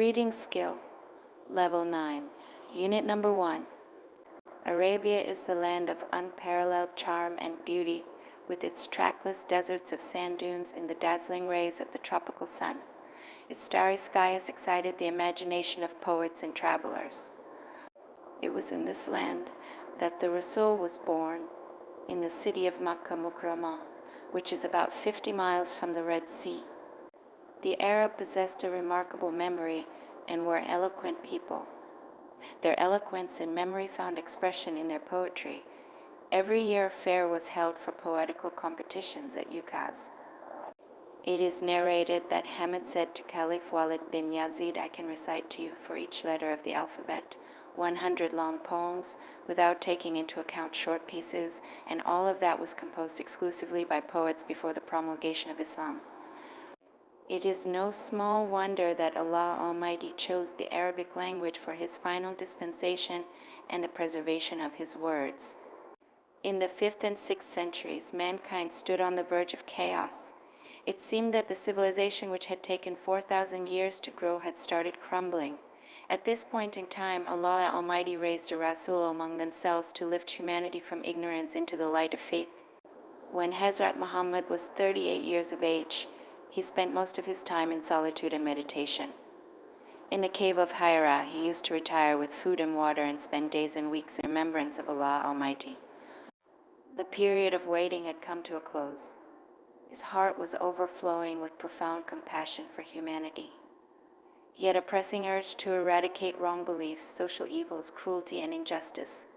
Reading skill, level 9, unit number 1. Arabia is the land of unparalleled charm and beauty, with its trackless deserts of sand dunes in the dazzling rays of the tropical sun. Its starry sky has excited the imagination of poets and travelers. It was in this land that the Rasul was born, in the city of Makkah Mukarramah, which is about 50 miles from the Red Sea. The Arab possessed a remarkable memory and were eloquent people. Their eloquence and memory found expression in their poetry. Every year a fair was held for poetical competitions at Ukaz. It is narrated that Hamid said to Caliph Walid bin Yazid, "I can recite to you for each letter of the alphabet 100 long poems, without taking into account short pieces, and all of that was composed exclusively by poets before the promulgation of Islam." It is no small wonder that Allah Almighty chose the Arabic language for His final dispensation and the preservation of His words. In the 5th and 6th centuries, mankind stood on the verge of chaos. It seemed that the civilization which had taken 4,000 years to grow had started crumbling. At this point in time, Allah Almighty raised a Rasul among themselves to lift humanity from ignorance into the light of faith. When Hazrat Muhammad was 38 years of age, he spent most of his time in solitude and meditation. In the cave of Hira, he used to retire with food and water and spend days and weeks in remembrance of Allah Almighty. The period of waiting had come to a close. His heart was overflowing with profound compassion for humanity. He had a pressing urge to eradicate wrong beliefs, social evils, cruelty, and injustice.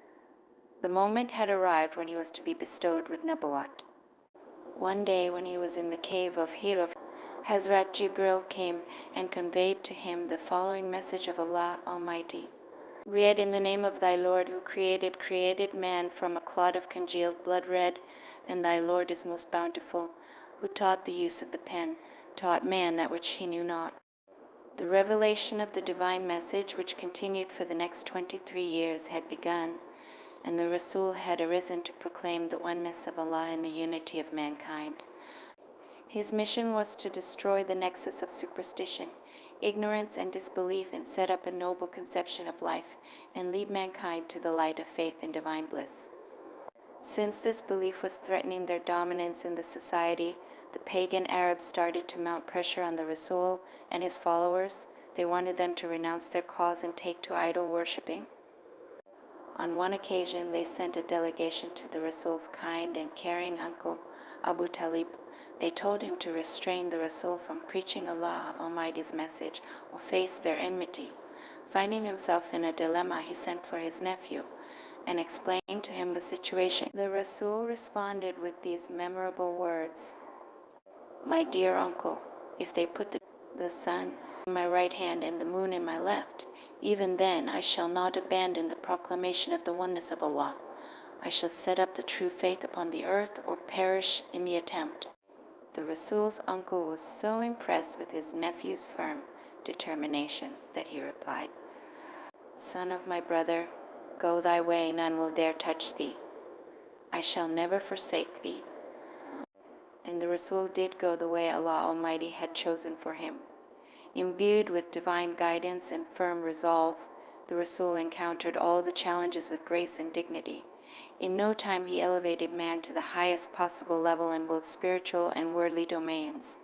The moment had arrived when he was to be bestowed with Nabuwat. One day when he was in the cave of Hira, Hazrat Jibril came and conveyed to him the following message of Allah Almighty. "Read in the name of thy Lord who created man from a clot of congealed blood red, and thy Lord is most bountiful, who taught the use of the pen, taught man that which he knew not." The revelation of the divine message, which continued for the next 23 years, had begun, and the Rasul had arisen to proclaim the oneness of Allah and the unity of mankind. His mission was to destroy the nexus of superstition, ignorance, and disbelief, and set up a noble conception of life, and lead mankind to the light of faith and divine bliss. Since this belief was threatening their dominance in the society, the pagan Arabs started to mount pressure on the Rasul and his followers. They wanted them to renounce their cause and take to idol worshipping. On one occasion, they sent a delegation to the Rasul's kind and caring uncle, Abu Talib. They told him to restrain the Rasul from preaching Allah Almighty's message or face their enmity. Finding himself in a dilemma, he sent for his nephew and explained to him the situation. The Rasul responded with these memorable words, "My dear uncle, if they put the sun in my right hand and the moon in my left, even then I shall not abandon the proclamation of the oneness of Allah. I shall set up the true faith upon the earth or perish in the attempt." The Rasul's uncle was so impressed with his nephew's firm determination that he replied, "Son of my brother, go thy way, none will dare touch thee. I shall never forsake thee." And the Rasul did go the way Allah Almighty had chosen for him. Imbued with divine guidance and firm resolve, the Rasul encountered all the challenges with grace and dignity. In no time he elevated man to the highest possible level in both spiritual and worldly domains.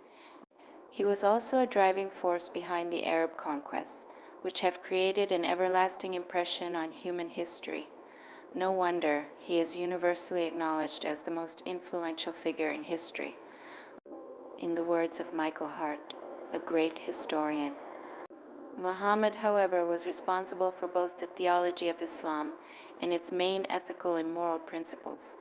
He was also a driving force behind the Arab conquests, which have created an everlasting impression on human history. No wonder he is universally acknowledged as the most influential figure in history. In the words of Michael Hart, a great historian. Muhammad, however, was responsible for both the theology of Islam and its main ethical and moral principles.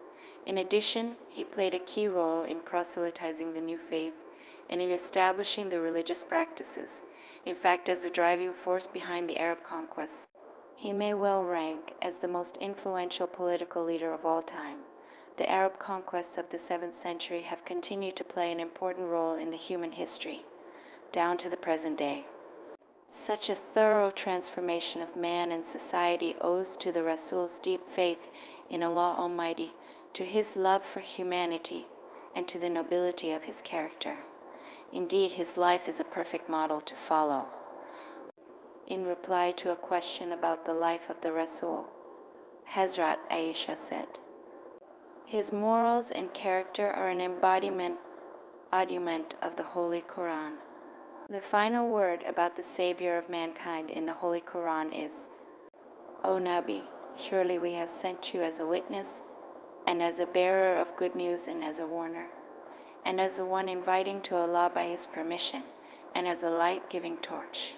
In addition, he played a key role in proselytizing the new faith and in establishing the religious practices. In fact, as the driving force behind the Arab conquests, he may well rank as the most influential political leader of all time. The Arab conquests of the 7th century have continued to play an important role in the human history, down to the present day. Such a thorough transformation of man and society owes to the Rasul's deep faith in Allah Almighty, to his love for humanity, and to the nobility of his character. Indeed, his life is a perfect model to follow. In reply to a question about the life of the Rasul, Hazrat Aisha said, "His morals and character are an embodiment of the Holy Quran." The final word about the Savior of mankind in the Holy Quran is, "O Nabi, surely we have sent you as a witness, and as a bearer of good news and as a warner, and as the one inviting to Allah by His permission, and as a light-giving torch."